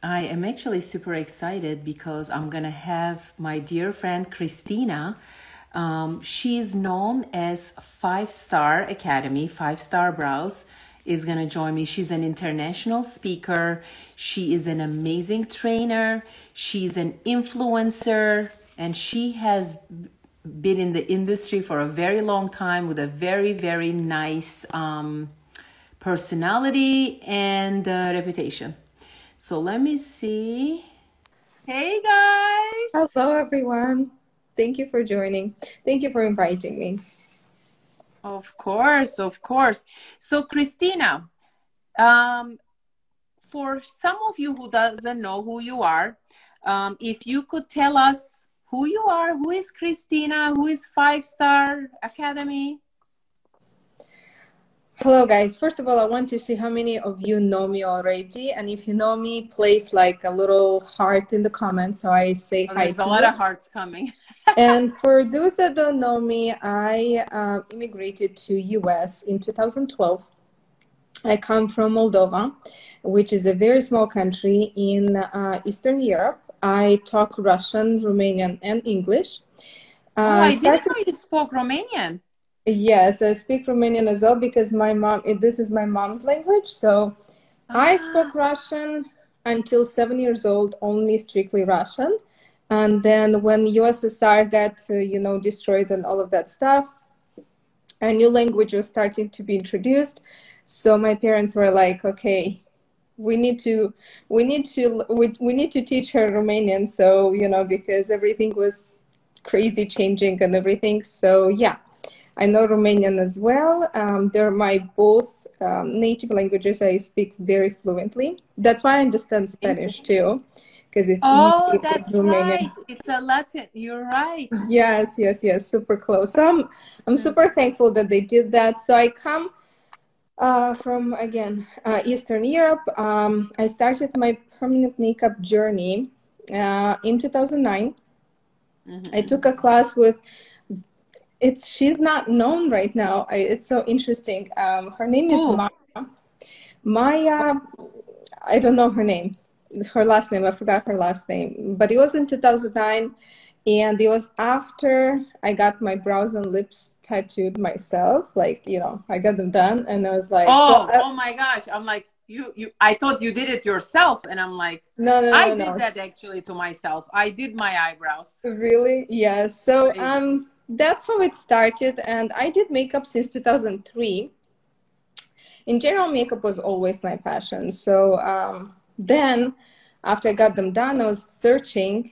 I am actually super excited because I'm gonna have my dear friend Kristina. She is known as Five Star Academy, Five Star Brows, is gonna join me. She's an international speaker. She is an amazing trainer. She's an influencer, and she has been in the industry for a very long time with a very, very nice personality and reputation. So let me see. Hey guys. Hello, everyone. Thank you for joining. Thank you for inviting me. Of course, of course. So Kristina, for some of you who doesn't know who you are, if you could tell us who you are, who is Kristina, who is Five Star Academy? Hello, guys. First of all, I want to see how many of you know me already. And if you know me, place like a little heart in the comments so I say hi to you. There's a lot of hearts coming. And for those that don't know me, I immigrated to US in 2012. I come from Moldova, which is a very small country in Eastern Europe. I talk Russian, Romanian, and English. I didn't know you spoke Romanian. Yes, I speak Romanian as well because this is my mom's language. So I spoke Russian until 7 years old, only strictly Russian. And then when USSR got, destroyed and all of that stuff, a new language was starting to be introduced. So my parents were like, okay, we need to teach her Romanian. So, because everything was crazy changing and everything. So yeah. I know Romanian as well. They're my both native languages. I speak very fluently. That's why I understand Spanish too, because it's easy. That's right. It's a Latin. You're right. Yes. Super close. So I'm super thankful that they did that. So I come from Eastern Europe. I started my permanent makeup journey in 2009. I took a class with. She's not known right now. It's so interesting. Her name is Maya. I don't know her name. Her last name, I forgot her last name. But it was in 2009, and it was after I got my brows and lips tattooed myself. Like, I got them done, and I was like, oh my gosh! I'm like, I thought you did it yourself, and I'm like, no. I did that actually to myself. I did my eyebrows. Really? Yes. So that's how it started, and I did makeup since 2003. In general, makeup was always my passion. So then after I got them done, I was searching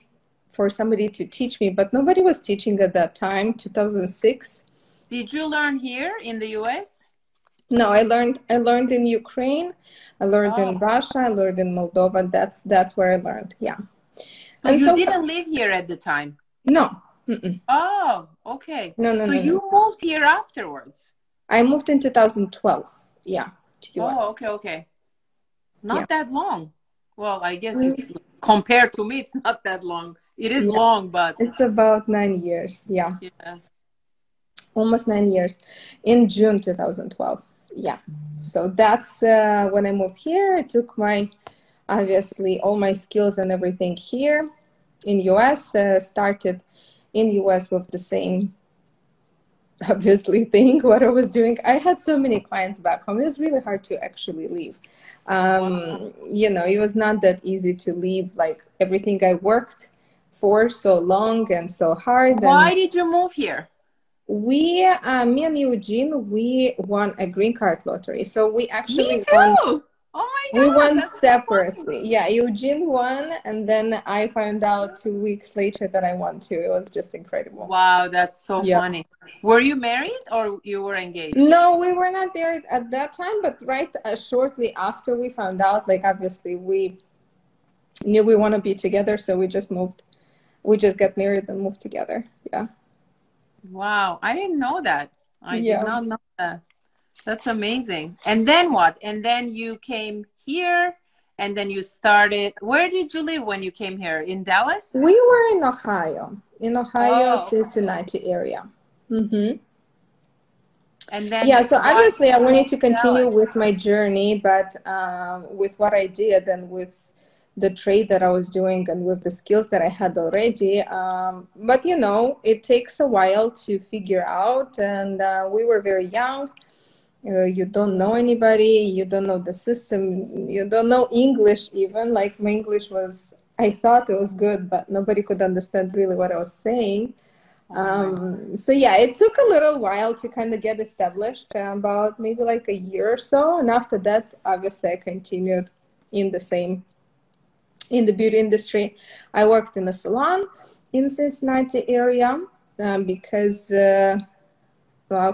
for somebody to teach me, but nobody was teaching at that time, 2006. Did you learn here in the US? No, I learned in Ukraine, I learned in Russia, I learned in Moldova. That's where I learned. Yeah. So you didn't live here at the time? No. Oh, okay. No. So you moved here afterwards? I moved in 2012. Yeah. Okay. Not that long. Well, I guess it's compared to me, it's not that long. It is long, but it's about 9 years. Yeah. Almost 9 years. In June 2012. Yeah. So that's when I moved here. I took obviously all my skills and everything here in US. Started in US with the same obviously thing what I was doing. I had so many clients back home. It was really hard to actually leave. It was not that easy to leave, like everything I worked for so long and so hard. Why did you move here? Me and Eugene, we won a green card lottery. So we actually Me too! Oh my God, we won separately. So yeah, Eugene won, and then I found out 2 weeks later that I won too. It was just incredible. Wow, that's so funny. Were you married or you were engaged? No, we were not married at that time, but shortly after we found out, like obviously we knew we want to be together, so we just moved. We just got married and moved together. Yeah. Wow, I didn't know that. I did not know that. That's amazing. And then what? And then you came here, and then you started. Where did you live when you came here? In Dallas? We were in Ohio. Cincinnati area. And then so obviously I wanted to continue with my journey, but with what I did and with the trade that I was doing and with the skills that I had already. But you know, it takes a while to figure out, and we were very young. You don't know anybody, you don't know the system, you don't know English even. Like my English was, I thought it was good, but nobody could understand really what I was saying. So yeah, it took a little while to kind of get established, about maybe like a year or so. And after that, obviously I continued in the beauty industry. I worked in a salon in Cincinnati area, because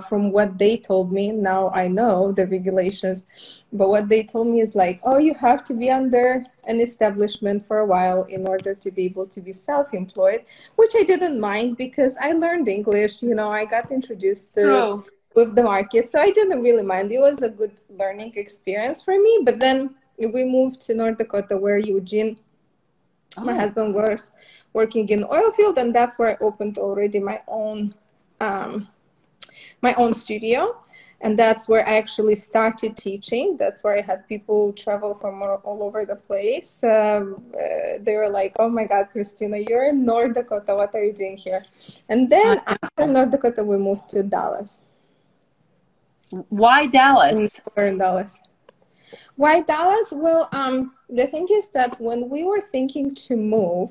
from what they told me, now I know the regulations, but what they told me is like, oh, you have to be under an establishment for a while in order to be able to be self-employed, which I didn't mind because I learned English, you know, I got introduced to with the market, so I didn't really mind. It was a good learning experience for me. But then we moved to North Dakota, where Eugene, my husband, was working in oil field, and that's where I opened already my own studio, and that's where I actually started teaching. That's where I had people travel from all over the place. They were like, oh my God, Kristina, you're in North Dakota, what are you doing here? And then after North Dakota, we moved to Dallas. Why Dallas? We're in Dallas. Why Dallas? Well, the thing is that when we were thinking to move,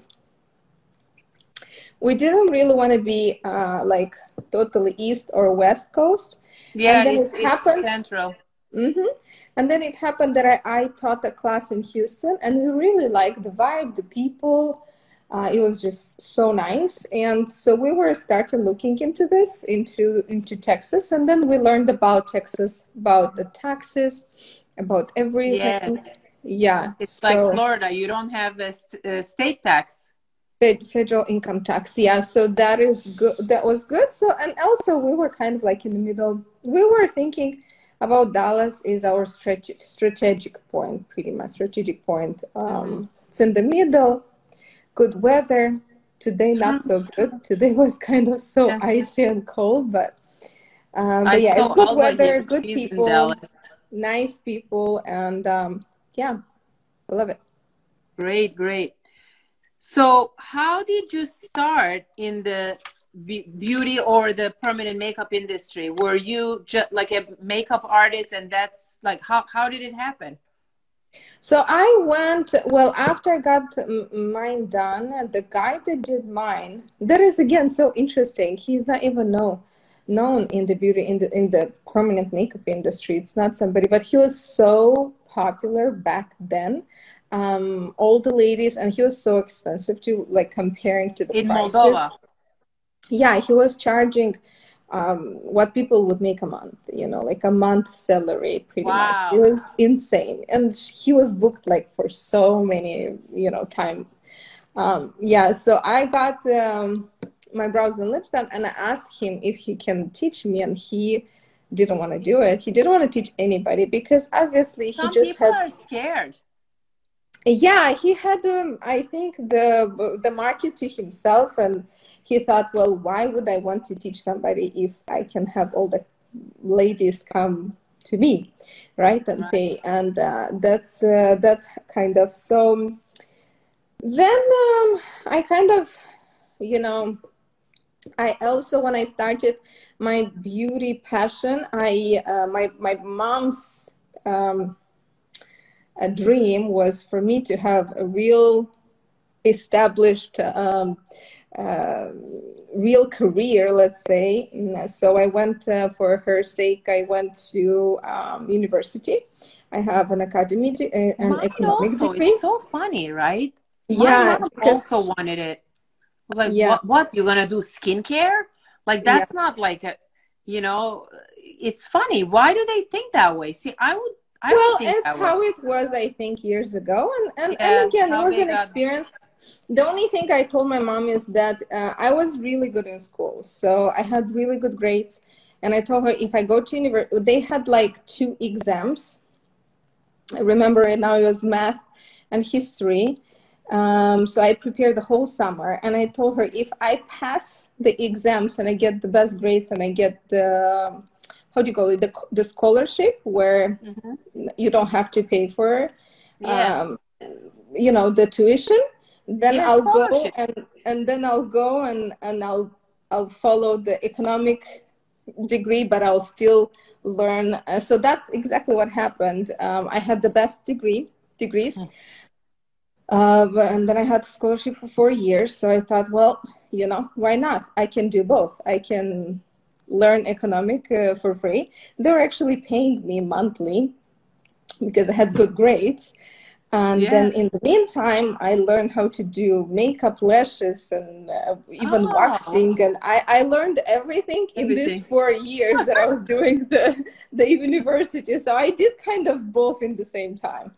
we didn't really want to be like totally East or West Coast. Yeah, and then it's central. And then it happened that I taught a class in Houston, and we really liked the vibe, the people. It was just so nice. And so we were starting looking into this, into Texas. And then we learned about Texas, about the taxes, about everything. Yeah. It's like Florida. You don't have a state tax. Federal income tax. Yeah. So that is good. That was good. So, and also we were kind of like in the middle. We were thinking about Dallas is our strategic point, pretty much strategic point. It's in the middle, good weather. Today, not so good. Today was kind of so icy and cold, but yeah, it's good weather, good people, nice people, and yeah, I love it. Great, great. So how did you start in the beauty or the permanent makeup industry? Were you just like a makeup artist, and that's like, how did it happen? So I went, well, after I got mine done, the guy that did mine, that is again so interesting. He's not even known in the beauty, in the permanent makeup industry. It's not somebody, but he was so popular back then. All the ladies, and he was so expensive too, like comparing to the in prices. Moldova. Yeah, he was charging what people would make a month, you know, like a month salary pretty much. It was insane. And he was booked like for so many, you know, time. Yeah, so I got my brows and lips done, and I asked him if he can teach me, and he didn't want to do it. He didn't want to teach anybody because obviously some people are scared. Yeah, he had I think the market to himself, and he thought, well, why would I want to teach somebody if I can have all the ladies come to me, right, and pay? And that's kind of, so then I kind of, you know, I also, when I started my beauty passion, my mom's a dream was for me to have a real established real career, let's say. So I went, for her sake, I went to university. I have an academy, an economic degree. It's so funny, right? Yeah, my mom also wanted it. I was like, what you're gonna do skincare? Like, that's not like a, you know, it's funny. Why do they think that way? See, well, it's how it was, I think, years ago. And again, it was an experience. The only thing I told my mom is that I was really good in school. So I had really good grades. And I told her if I go to university, they had like 2 exams. I remember it now, it was math and history. So I prepared the whole summer. And I told her if I pass the exams and I get the best grades and I get the... how do you call it, the scholarship, where you don't have to pay for the tuition, then Yeah, I'll go scholarship. and then I'll go and I'll follow the economic degree, but I'll still learn. So that's exactly what happened. I had the best degrees, and then I had scholarship for 4 years. So I thought, well, why not? I can do both. I can learn economic for free. They were actually paying me monthly because I had good grades. And Yeah. then in the meantime, I learned how to do makeup, lashes, and even Oh, waxing. And I learned everything in these everything. 4 years that I was doing the university. So I did kind of both in the same time.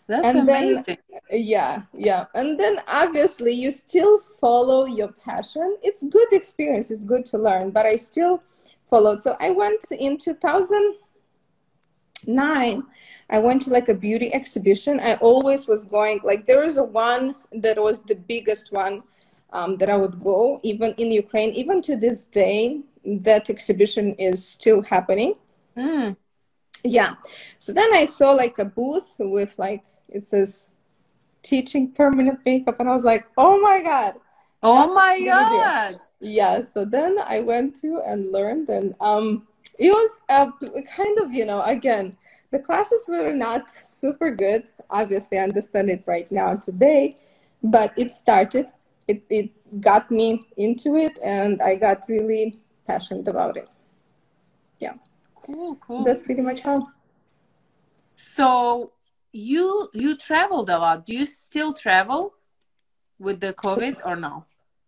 That's And then, amazing. yeah. And then obviously you still follow your passion. It's good experience. It's good to learn, but I still followed. So I went in 2009. I went to like a beauty exhibition. I always was going, like there was a one that was the biggest one that I would go, even in Ukraine. Even to this day, that exhibition is still happening. Mm. Yeah. So then I saw like a booth with like, it says teaching permanent makeup, and I was like, oh my God, Oh that's what my I'm gonna do. God. Yeah. So then I went to and learned, and it was kind of, again, the classes were not super good. Obviously, I understand it right now today, but it started. It got me into it, and I got really passionate about it. Yeah. Cool, So cool. that's pretty much how. So you traveled a lot. Do you still travel with the COVID or no?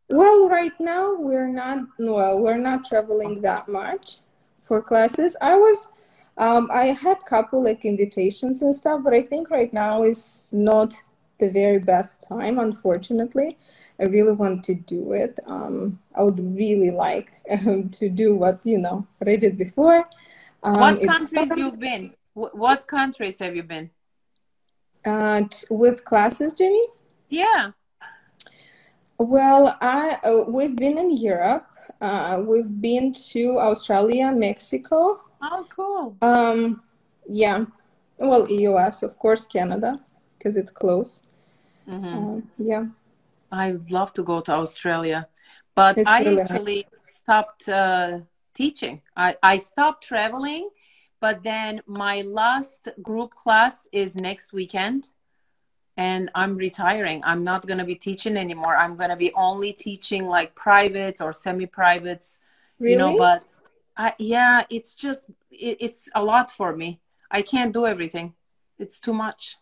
Well, right now we're not traveling that much for classes. I had couple like invitations and stuff, but I think right now is not the very best time, unfortunately. I really want to do it. I would really like to do what I did before. What It's countries fun. you've been? What countries have you been? With classes, Jimmy. Yeah. Well, we've been in Europe. We've been to Australia, Mexico. Oh, cool. Um, yeah. Well, US, of course, Canada, because it's close. Hmm. Yeah, I would love to go to Australia, but it's I really nice. actually stopped teaching. I stopped traveling, but then my last group class is next weekend, and I'm retiring. I'm not going to be teaching anymore. I'm going to be only teaching like privates or semi-privates, Really? but yeah, it's just, it's a lot for me. I can't do everything. It's too much.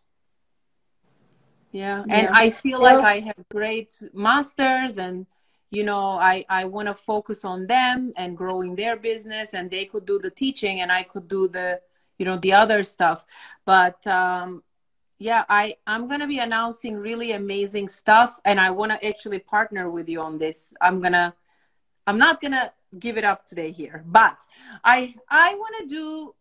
Yeah. And Yeah. I feel like Well, I have great masters, and, I want to focus on them and growing their business, and they could do the teaching and I could do the other stuff. But, yeah, I'm going to be announcing really amazing stuff, and I want to actually partner with you on this. I'm not going to give it up today here, but I want to do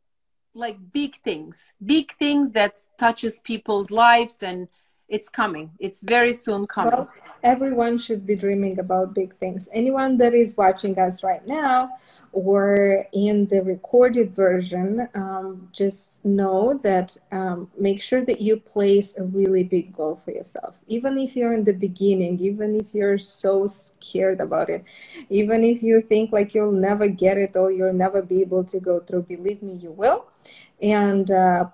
like big things that touches people's lives, and it's coming. It's very soon coming. Well, everyone should be dreaming about big things. Anyone that is watching us right now or in the recorded version, just know that make sure that you place a really big goal for yourself. Even if you're in the beginning, even if you're so scared about it, even if you think like you'll never get it or you'll never be able to go through, believe me, you will. And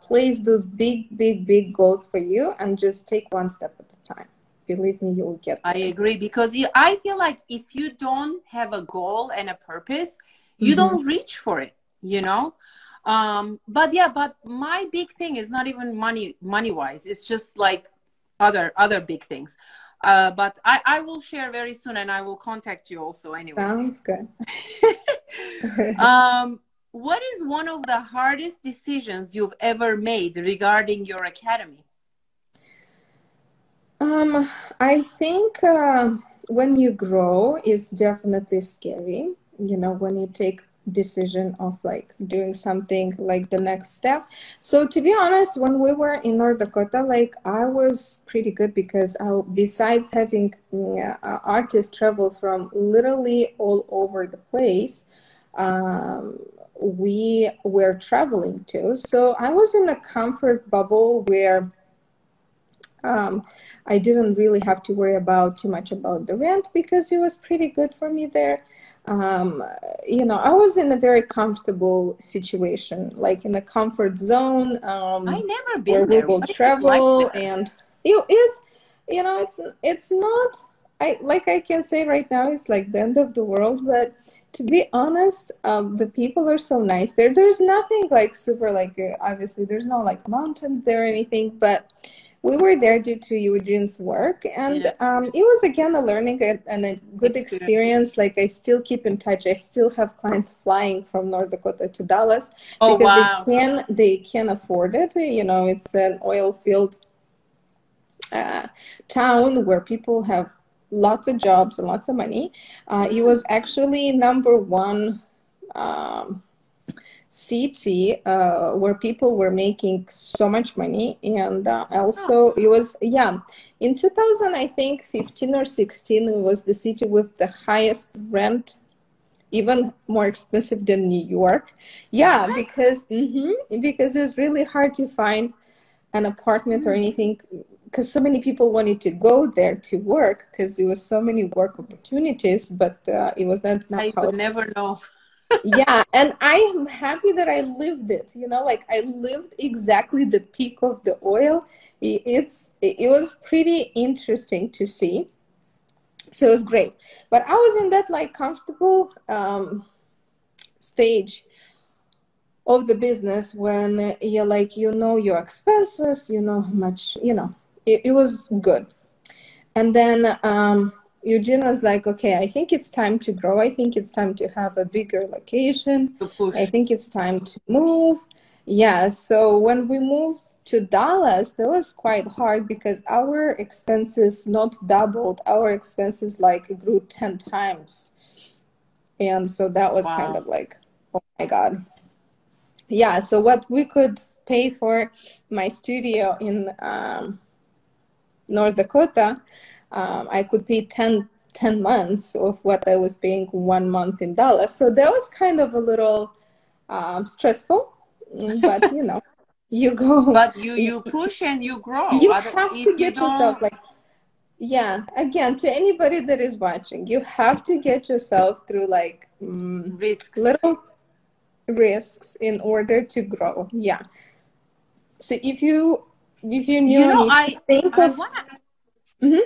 place those big goals for you and just take one step at a time. Believe me, you will get I there. agree, because I feel like if you don't have a goal and a purpose, you Mm-hmm. don't reach for it. But yeah, but my big thing is not even money wise. It's just like other big things. But I will share very soon, and I will contact you also anyway. Sounds good. What is one of the hardest decisions you've ever made regarding your academy? I think when you grow, it's definitely scary. When you take decision of like doing something like the next step. So to be honest, when we were in North Dakota, like I was pretty good because besides having artists travel from literally all over the place, we were traveling too. So I was in a comfort bubble where I didn't really have to worry about too much about the rent because it was pretty good for me there. You know, I was in a very comfortable situation, like in a comfort zone, I never where been we there. will What is it like travel, there? and it is, you know, it's not, I can say right now, it's like the end of the world, but to be honest, the people are so nice there. There's nothing like super, like, obviously there's no like mountains there or anything, but we were there due to Eugene's work, and Yeah, it was again a learning and a good experience. experience. Like, I still keep in touch. I still have clients flying from North Dakota to Dallas Oh, because wow. they can afford it. You know, it's an oil field town where people have lots of jobs and lots of money. It was actually number one city where people were making so much money, and Oh, also it was, yeah, in 2000, I think 15 or 16, it was the city with the highest rent, even more expensive than New York. Yeah, what? because it was really hard to find an apartment or anything, because so many people wanted to go there to work because there was so many work opportunities, but it was not enough I would housing. never know. Yeah, and I am happy that I lived it. You know, like, I lived exactly the peak of the oil. It was pretty interesting to see. So it was great. But I was in that like comfortable stage of the business when you're like, you know, your expenses, you know how much, you know, it was good. And then Eugene was like, okay, I think it's time to grow. I think it's time to have a bigger location. To I push. think it's time to move. Yeah, so when we moved to Dallas, that was quite hard because our expenses not doubled. Our expenses like grew 10 times. And so that was kind Wow. of like, oh my God. Yeah, so what we could pay for my studio in North Dakota, I could pay 10 months of what I was paying 1 month in Dallas. So that was kind of a little stressful, but you know, you go, But you push and you grow. you Other have to if you get yourself don't, like, yeah, again, to anybody that is watching, you have to get yourself through like risks. little risks in order to grow. Yeah. So if you You knew and know, if you I think I wanna.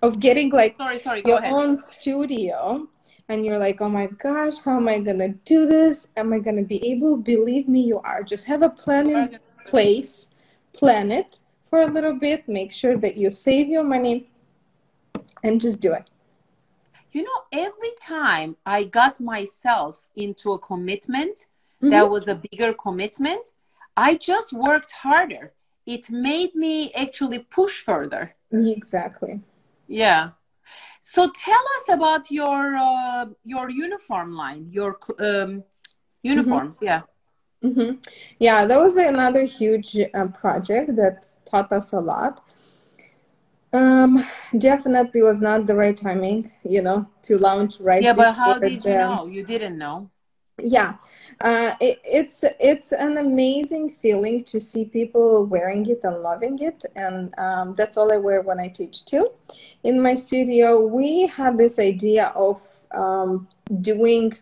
of getting like Sorry. Go your ahead. own studio, and you're like, oh my gosh, how am I gonna do this? Am I gonna be able? Believe me, you are. Just have a plan You are in gonna do it. place, plan it for a little bit, make sure that you save your money, and just do it. You know, every time I got myself into a commitment that Mm-hmm. was a bigger commitment, I just worked harder. It made me actually push further. Exactly. Yeah. So tell us about your uniform line, your Mm-hmm. uniforms. Yeah. Mm-hmm. Yeah, that was another huge project that taught us a lot. Um, Definitely was not the right timing, you know, to launch right Yeah, but before how did you the, know? You didn't know. yeah, it's an amazing feeling to see people wearing it and loving it, and that's all I wear when I teach too. In my studio, we had this idea of doing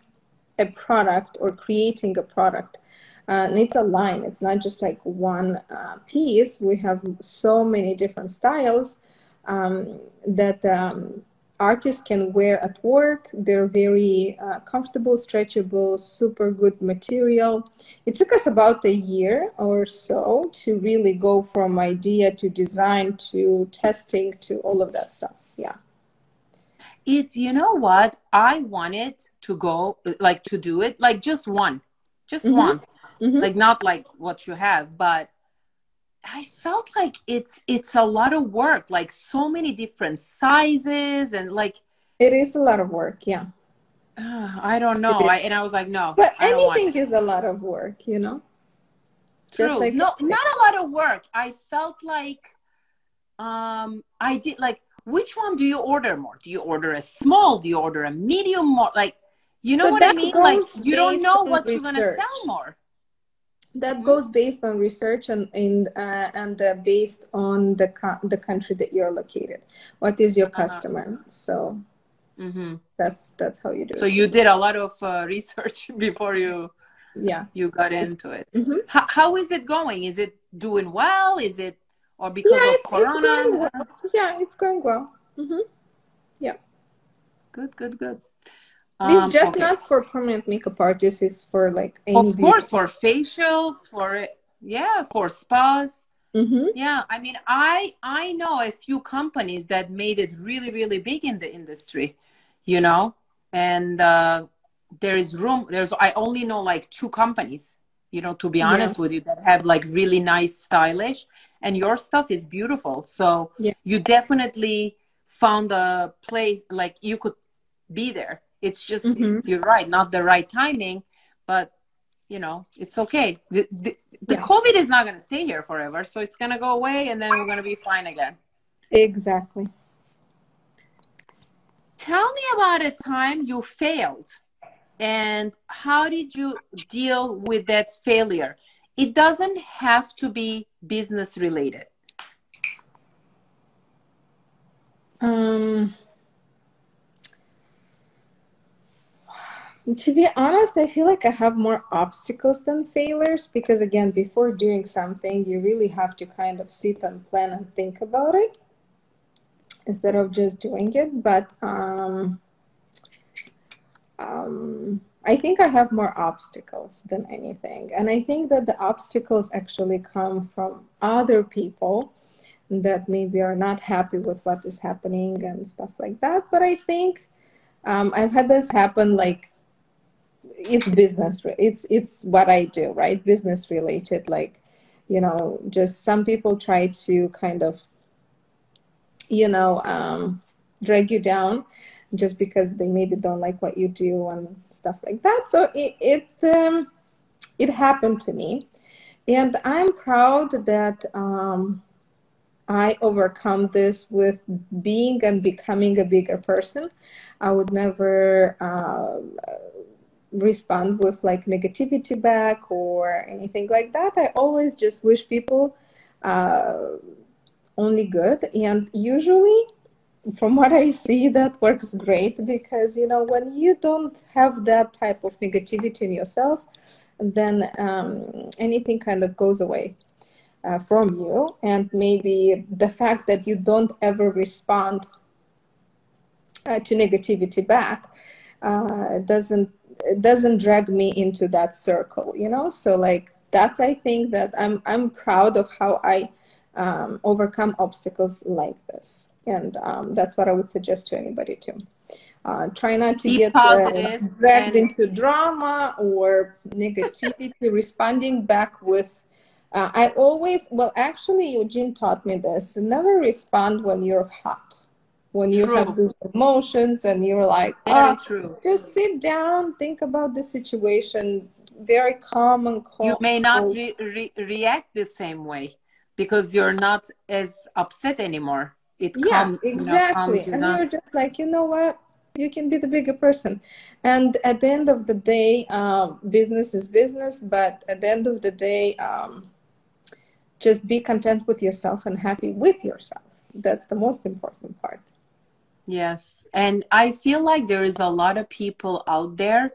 a product or creating a product. And it's a line. It's not just like one piece. We have so many different styles that artists can wear at work. They're very comfortable, stretchable, super good material. It took us about a year or so to really go from idea to design to testing to all of that stuff. Yeah. It's, you know what? I wanted to go, like to do it, like just Mm-hmm. one, Mm-hmm. like not like what you have, but I felt like it's a lot of work, like so many different sizes and like It is a lot of work. Yeah. I don't It know. is. And I was like, no, But I don't want anything it. is a lot of work, you know? Just True. like No, anything. not a lot of work. I felt like I did like which one do you order more? Do you order a small? Do you order a medium more? Like, you know So what I that mean? Like goes you don't based know on what you're gonna sell research. more. that goes based on research and based on the country that you're located. What is your customer? So that's how you do So it. you did a lot of research before you got into it. How is it going? Is it doing well? Is it, or because of it's going Corona? well. Yeah, it's going well. Yeah. Good. It's just not for permanent makeup artists. It's for like any Of beauty. course, for facials, for spas. Yeah, I mean, I know a few companies that made it really, really big in the industry, you know, and there is room. I only know like 2 companies, you know, to be honest with you, that have like really nice, stylish, and your stuff is beautiful. So you definitely found a place, like you could be there. It's just, you're right, not the right timing, but you know, it's okay. The COVID is not going to stay here forever, so it's going to go away, and then we're going to be fine again. Exactly. Tell me about a time you failed, and how did you deal with that failure? It doesn't have to be business related. To be honest, I feel like I have more obstacles than failures because, again, before doing something, you really have to kind of sit and plan and think about it instead of just doing it. But I think I have more obstacles than anything. And I think that the obstacles actually come from other people that maybe are not happy with what is happening and stuff like that. But I think I've had this happen, like, it's business, it's what I do, right? Business related, like, you know, just some people try to kind of, you know, drag you down just because they maybe don't like what you do and stuff like that. So it happened to me, and I'm proud that I overcome this with being and becoming a bigger person. I would never respond with like negativity back or anything like that. I always just wish people only good, and usually from what I see, that works great because, you know, when you don't have that type of negativity in yourself, then anything kind of goes away from you. And maybe the fact that you don't ever respond to negativity back doesn't drag me into that circle, you know. So like that's, I think that I'm proud of how I overcome obstacles like this, and that's what I would suggest to anybody too. Try not to get dragged into drama or negativity. Responding back with I always, well, actually Eugene taught me this: never respond when you're hot, when you have those emotions and you're like, just sit down, think about the situation, very calm and cold. You may not react the same way because you're not as upset anymore. Exactly. You know, and you're just like, you know what, you can be the bigger person. And at the end of the day, business is business, but at the end of the day, just be content with yourself and happy with yourself. That's the most important part. Yes. And I feel like there is a lot of people out there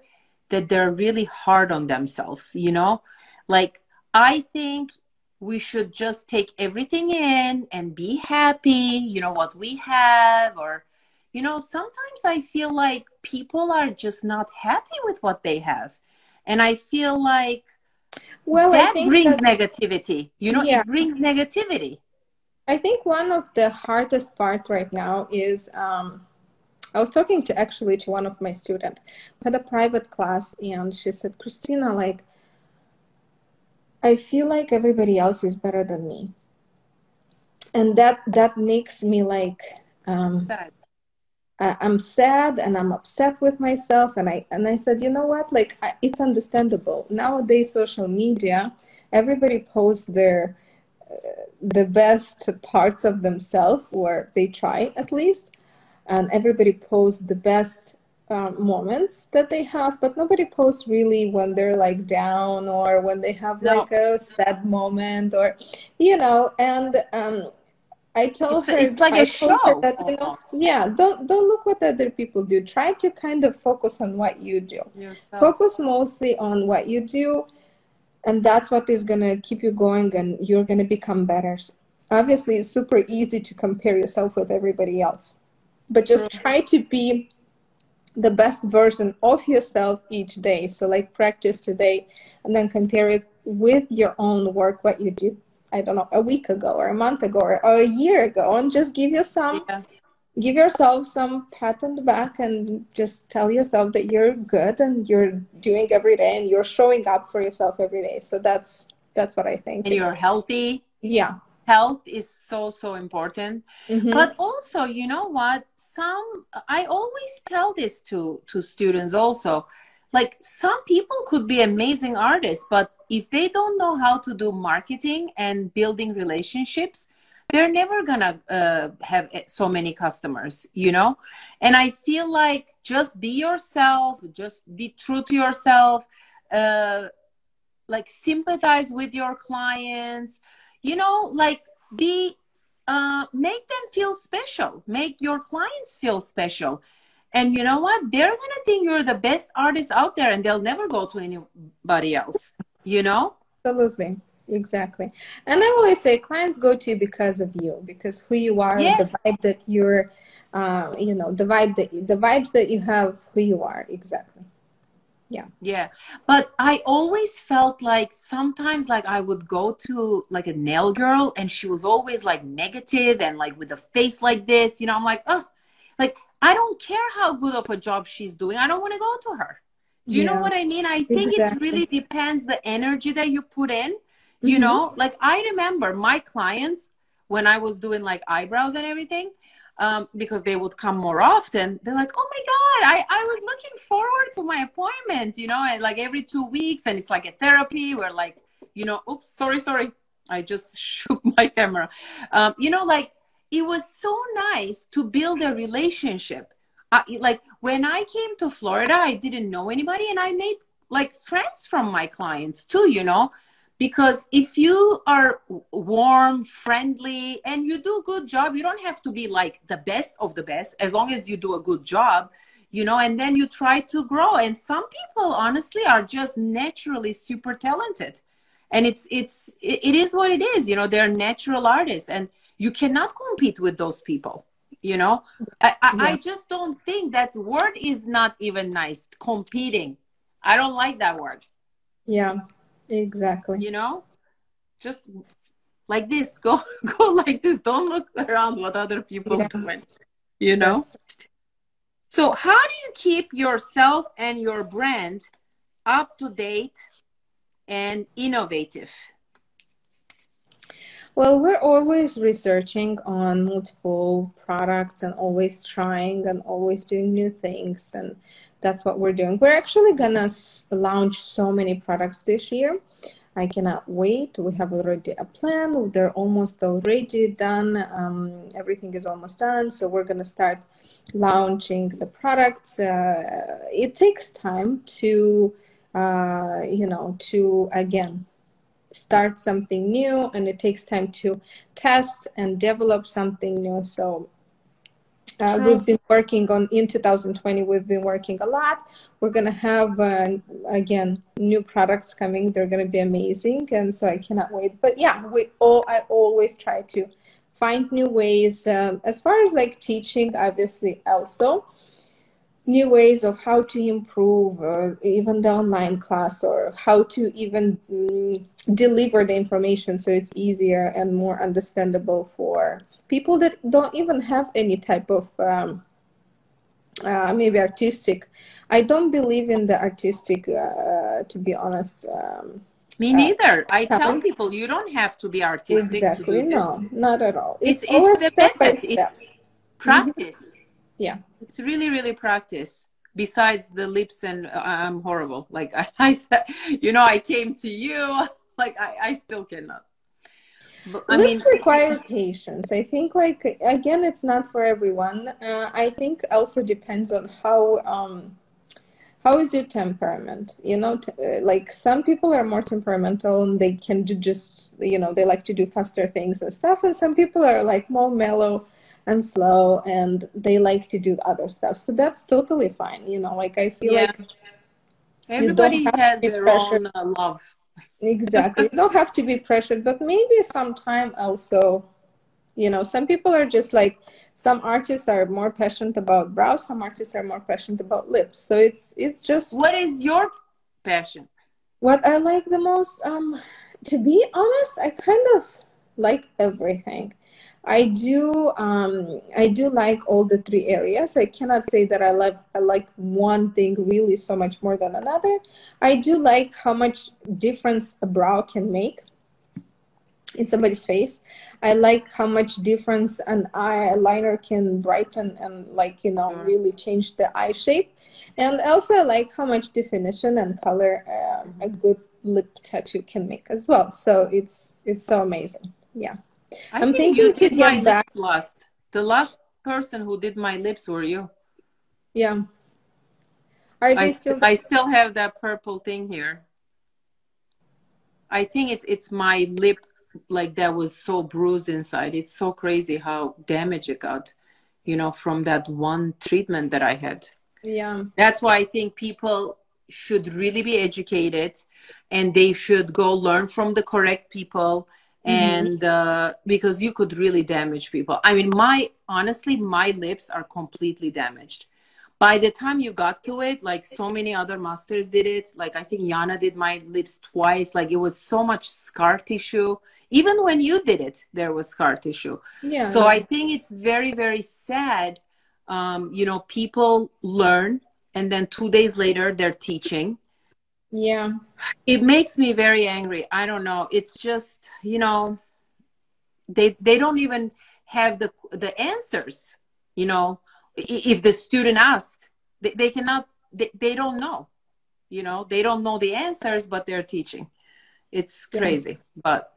that they're really hard on themselves, you know? Like, I think we should just take everything in and be happy, you know, what we have. Or, you know, sometimes I feel like people are just not happy with what they have. And I feel like that brings negativity, you know, it brings negativity. I think one of the hardest part right now is, I was talking to one of my students who had a private class, and she said, Kristina, like, I feel like everybody else is better than me. And that makes me like, I'm sad and I'm upset with myself. And I said, you know what, like, it's understandable. Nowadays, social media, everybody posts the best parts of themselves, or they try at least, and everybody posts the best moments that they have, but nobody posts really when they're like down or when they have No, like a sad moment or, you know, and I told her, it's like I a told her show that, you know, almost. yeah, don't look what other people do. Try to kind of focus on what you do. Yourself. Focus mostly on what you do, and that's what is gonna keep you going, and you're gonna become better. Obviously, it's super easy to compare yourself with everybody else, but True. just try to be the best version of yourself each day. So like practice today and then compare it with your own work, what you did, I don't know, a week ago or a month ago or a year ago, and just Yeah. give yourself some pat on the back and just tell yourself that you're good and you're doing every day and you're showing up for yourself every day. So that's what I think. And you're It's healthy. yeah. Health is so, so important. Mm-hmm. But also, you know what? I always tell this to students also. Like some people could be amazing artists, but if they don't know how to do marketing and building relationships, they're never gonna have so many customers, you know? And I feel like just be yourself, just be true to yourself, uh, like sympathize with your clients, you know, like be make them feel special, make your clients feel special. And you know what, they're gonna think you're the best artist out there and they'll never go to anybody else, you know. Absolutely. Exactly. And I always say clients go to you because of you, because who you are, the Yes. vibe that you're, you know, the vibes that you have, who you are. Exactly. Yeah. Yeah, but I always felt like sometimes like I would go to like a nail girl and she was always like negative and like with a face like this, you know. I'm like, oh, like I don't care how good of a job she's doing. I don't want to go to her. Do you know Yeah. what I mean? I think it Exactly. really depends the energy that you put in, you Mm-hmm. know? Like I remember my clients when I was doing like eyebrows and everything, because they would come more often. They're like, oh my God, I was looking forward to my appointment, you know, and like every 2 weeks, and it's like a therapy where like, you know, oops, sorry. I just shook my camera. You know, like it was so nice to build a relationship. Like when I came to Florida, I didn't know anybody and I made like friends from my clients too, you know, because if you are warm, friendly, and you do a good job, you don't have to be like the best of the best, as long as you do a good job, you know, and then you try to grow. And some people honestly are just naturally super talented, and it is what it is, you know. They're natural artists and you cannot compete with those people, you know. I Yeah. just don't think that word is not even nice, competing. I don't like that word, Yeah. Exactly. you know. Just like this, go go like this, don't look around what other people Yeah. doing, you know. That's So how do you keep yourself and your brand up to date and innovative? Well, we're always researching on multiple products and always trying and always doing new things. And that's what we're doing. We're actually gonna launch so many products this year. I cannot wait. We have already a plan. They're almost already done. Everything is almost done. So we're gonna start launching the products. It takes time to, you know, to again start something new, and it takes time to test and develop something new. So True. we've been working on in 2020, we've been working a lot. We're going to have again new products coming. They're going to be amazing, and so I cannot wait. But yeah, I always try to find new ways, as far as like teaching, obviously also new ways of how to improve even the online class, or how to even deliver the information so it's easier and more understandable for people that don't even have any type of maybe artistic. I don't believe in the artistic, to be honest. Me Uh, neither. I tell Talent. people you don't have to be artistic to Exactly. do this. No, not at all. It's It's always the step by method, step. it's Hmm. practice. Yeah. It's really, really practice. Besides the lips, and I'm horrible. Like I said, you know, I came to you. Like I still cannot. But, I Lips mean, require patience. I think, like, again, it's not for everyone. I think also depends on how is your temperament? You know, like some people are more temperamental and they can do just, you know, they like to do faster things and stuff. And some people are like more mellow and slow and they like to do other stuff. So that's totally fine. You know, like I feel yeah, like you don't everybody have to has be their pressured. own love. Exactly. You don't have to be pressured, but maybe sometime also, you know, some people are just like, some artists are more passionate about brows, some artists are more passionate about lips. So it's just What is your passion? what I like the most. To be honest, I kind of like everything. I do like all the three areas. I cannot say that I like one thing really so much more than another. I do like how much difference a brow can make in somebody's face. I like how much difference an eyeliner can brighten and, like, you know, Sure. really change the eye shape. And also I like how much definition and color a good lip tattoo can make as well. So it's so amazing. Yeah. I I'm think you thinking to did my get back. lips last. The last person who did my lips were you. Yeah. Are they still I still have that purple thing here. I think it's my lip, like, that was so bruised inside. It's so crazy how damaged it got, you know, from that one treatment that I had. Yeah. That's why I think people should really be educated and they should go learn from the correct people. And because you could really damage people. I mean, honestly, my lips are completely damaged. By the time you got to it, like so many other masters did it, like I think Yana did my lips twice, like it was so much scar tissue. Even when you did it, there was scar tissue. Yeah, So I yeah. think it's very, very sad. You know, people learn and then 2 days later they're teaching. Yeah. It makes me very angry. I don't know. It's just, you know, they don't even have the answers, you know. If the student asks, they cannot, they don't know, you know, they don't know the answers, but they're teaching. It's Yeah. crazy. But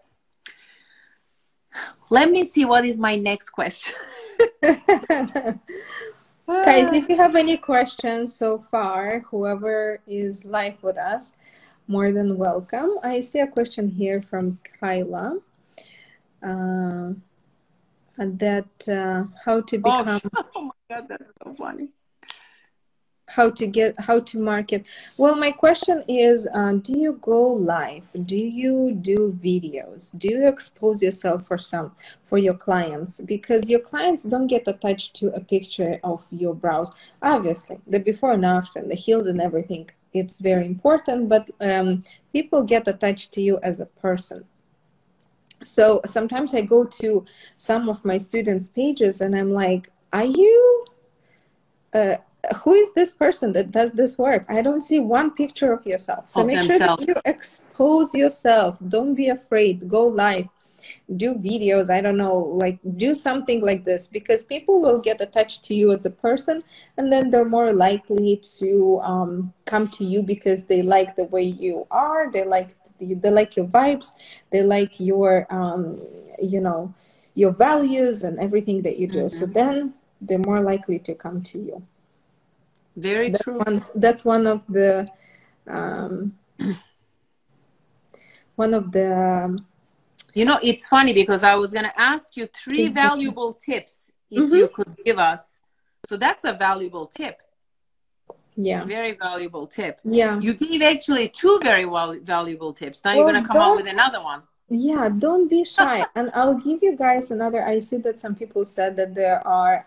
let me see, what is my next question? Guys, if you have any questions so far, whoever is live with us, more than welcome. I see a question here from Kyla. How to become, Oh my God, that's so funny. how to market. Well, my question is, do you go live? Do you do videos? Do you expose yourself for your clients? Because your clients don't get attached to a picture of your brows. Obviously, the before and after, the healed and everything, it's very important, but people get attached to you as a person. So sometimes I go to some of my students' pages and I'm like, are you, who is this person that does this work? I don't see one picture of yourself. So Of make sure that you themselves. expose yourself. Don't be afraid. Go live. Do videos. I don't know, like do something like this, because people will get attached to you as a person, and then they're more likely to come to you because they like the way you are. They like your vibes. They like your you know, your values and everything that you do. So then they're more likely to come to you. Very So true. that's um, one of the You know, it's funny because I was going to ask you three things that you. valuable tips if you could give us. So that's a valuable tip. Yeah. Very valuable tip. Yeah. You gave actually two very valuable tips. Now you're Well, going to come up with another one. Yeah, don't be shy. And I'll give you guys another. I see that some people said that they are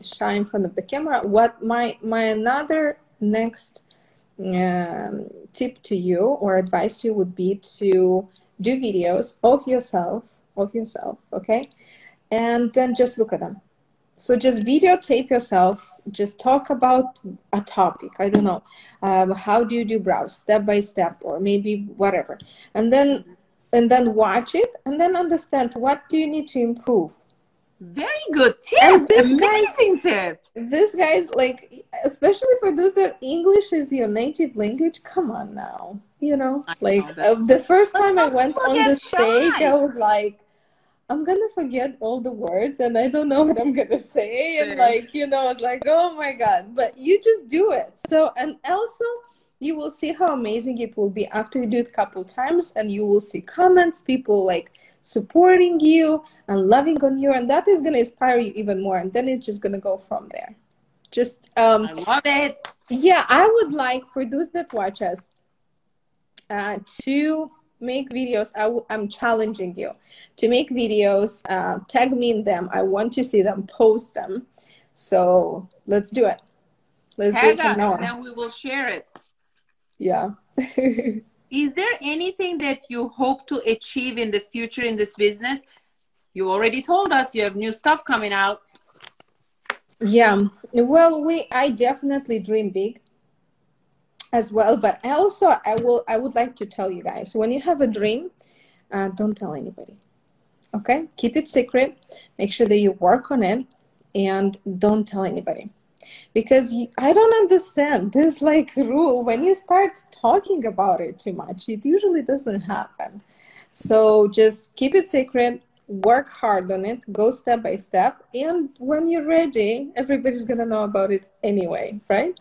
shy in front of the camera. What my another next tip to you or advice to you would be to do videos of yourself, okay? And then just look at them. So just videotape yourself, just talk about a topic. I don't know. How do you do brows step by step, or maybe whatever. And then watch it and then understand what do you need to improve. Very good tip. And Amazing tip. This guy's like, especially for those that English is your native language, come on now, you know, like the first time I went on the stage, I was like, I'm gonna forget all the words and I don't know what I'm gonna say. And like, you know, it's like, oh my God, but you just do it. So, and also you will see how amazing it will be after you do it a couple times, and you will see comments, people like supporting you and loving on you, and that is gonna inspire you even more. And then it's just gonna go from there. Just I love it. yeah, I would like for those that watch us to make videos. I'm challenging you to make videos, tag me in them. I want to see them, post them. So let's do it. Let's do it from now on. And then we will share it. Yeah. Is there anything that you hope to achieve in the future in this business? You already told us you have new stuff coming out. Yeah. Well, I definitely dream big as well, but also I would like to tell you guys, when you have a dream, don't tell anybody. Okay? Keep it secret. Make sure that you work on it, and don't tell anybody. Because I don't understand this like rule. When you start talking about it too much, it usually doesn't happen. So just keep it secret, work hard on it, go step by step, and when you're ready, everybody's gonna know about it anyway, right?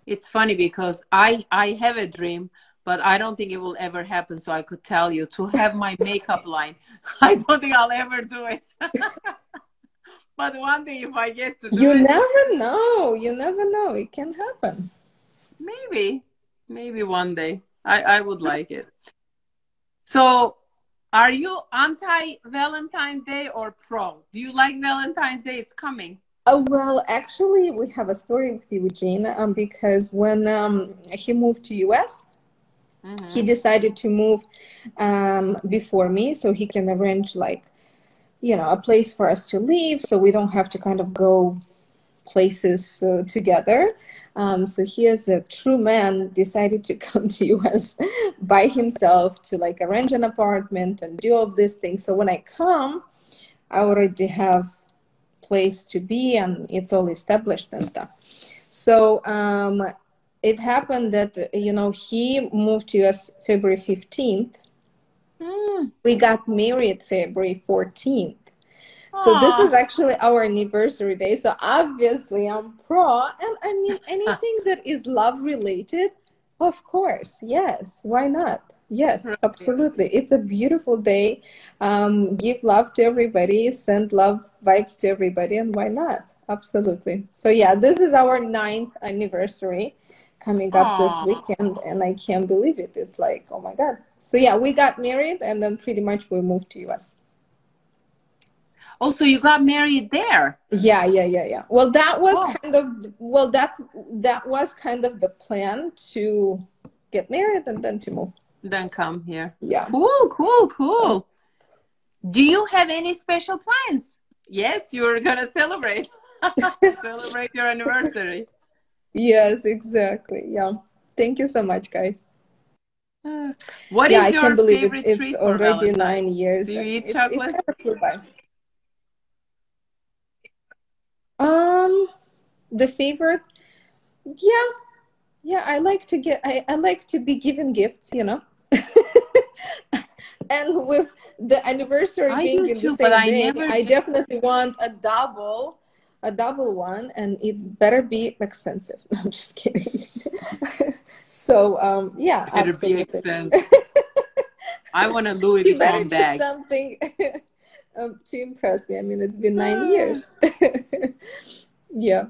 It's funny because I have a dream, but I don't think it will ever happen. So I could tell you to have my makeup line. I don't think I'll ever do it. But one day if I get to do it. You never know. You never know. It can happen. Maybe one day. I would like it. So are you anti-Valentine's Day or pro? Do you like Valentine's Day? It's coming. Well, actually, we have a story with Eugene because when he moved to US, he decided to move before me so he can arrange like, you know, a place for us to live so we don't have to kind of go places together. So he, as a true man, decided to come to US by himself to like arrange an apartment and do all these things. So when I come, I already have place to be and it's all established and stuff. So it happened that, you know, he moved to us February 15th. We got married February 14th. So this is actually our anniversary day. So obviously I'm pro. And I mean, anything that is love related, of course. Yes. Why not? Yes, absolutely. It's a beautiful day. Give love to everybody, send love vibes to everybody, and why not? Absolutely. So yeah, this is our 9th anniversary coming up this weekend, and I can't believe it. It's like, oh my God. So yeah, we got married, and then pretty much we moved to US. Oh, so you got married there? Yeah. Well, that was that was kind of the plan, to get married and then to move. Then come here. Yeah. Cool. Do you have any special plans? Yes, you're gonna celebrate. Celebrate your anniversary. Yes, exactly. Yeah. Thank you so much, guys. What is your I can't believe favorite it's treat already for 9 years. Do you eat chocolate? It flew by. The favorite, yeah, I like to get, I like to be given gifts, you know. And with the anniversary being in the same day, I definitely want a double one, and it better be expensive. No, I'm just kidding. So yeah, better absolutely. Be expensive. I want a Louis Vuitton bag. Something to impress me. I mean, it's been 9 years. Yeah.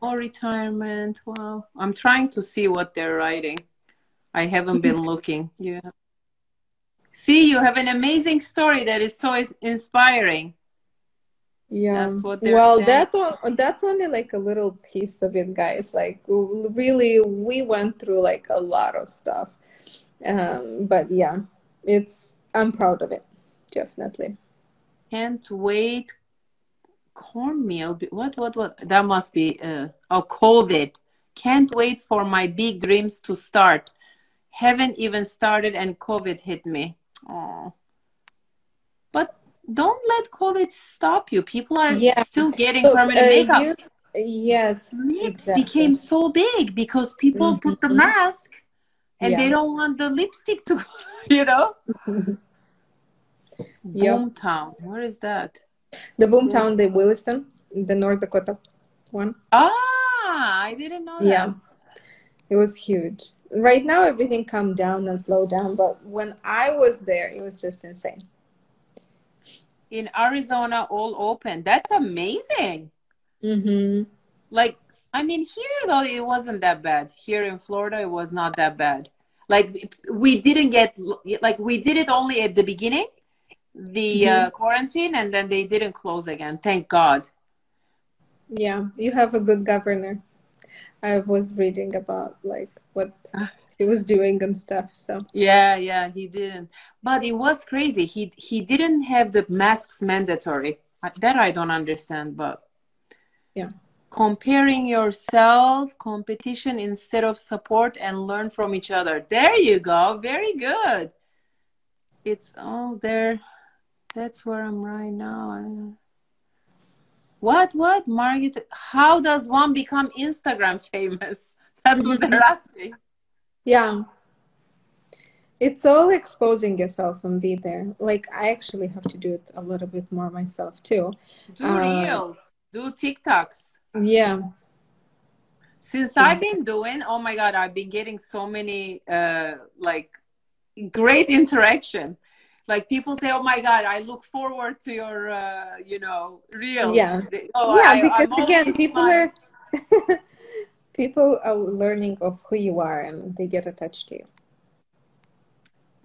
More retirement. Wow. I'm trying to see what they're writing. I haven't been looking. Yeah. See, you have an amazing story that is so inspiring. Yeah. That's what they're saying. That's only like a little piece of it, guys. Like, really, we went through like a lot of stuff. But yeah, I'm proud of it. Definitely. Can't wait. Cornmeal. What? That must be, COVID. Can't wait for my big dreams to start. Haven't even started and COVID hit me. Oh. But don't let COVID stop you. People are still getting permanent makeup. Yes. Lips became so big because people put the mask and they don't want the lipstick to, you know? Yep. Boomtown. Where is that? The Boomtown, the Williston, the North Dakota one. Ah, I didn't know Yeah. that. It was huge. Right now, everything calmed down and slowed down, but when I was there, it was just insane. In Arizona, all open. That's amazing. Mm-hmm. Like, I mean, here though, it wasn't that bad. Here in Florida, it was not that bad. Like, we didn't get, like, we did it only at the beginning, the quarantine, and then they didn't close again. Thank God. Yeah, you have a good governor. I was reading about like what he was doing and stuff. So Yeah, he didn't. But it was crazy. He didn't have the masks mandatory. That I don't understand, but yeah. comparing yourself, competition instead of support, and learn from each other. There you go. Very good. It's all there. That's where I'm right now. What, Margaret? How does one become Instagram famous? That's what they're asking. Yeah. It's all exposing yourself and be there. Like I actually have to do it a little bit more myself too. Do reels, do TikToks. Yeah. Since I've been doing, oh my God, I've been getting so many like great interaction. Like people say, oh my God, I look forward to your, you know, reels. Yeah. Oh, Yeah, because I'm again, people smiling. are people are learning of who you are and they get attached to you.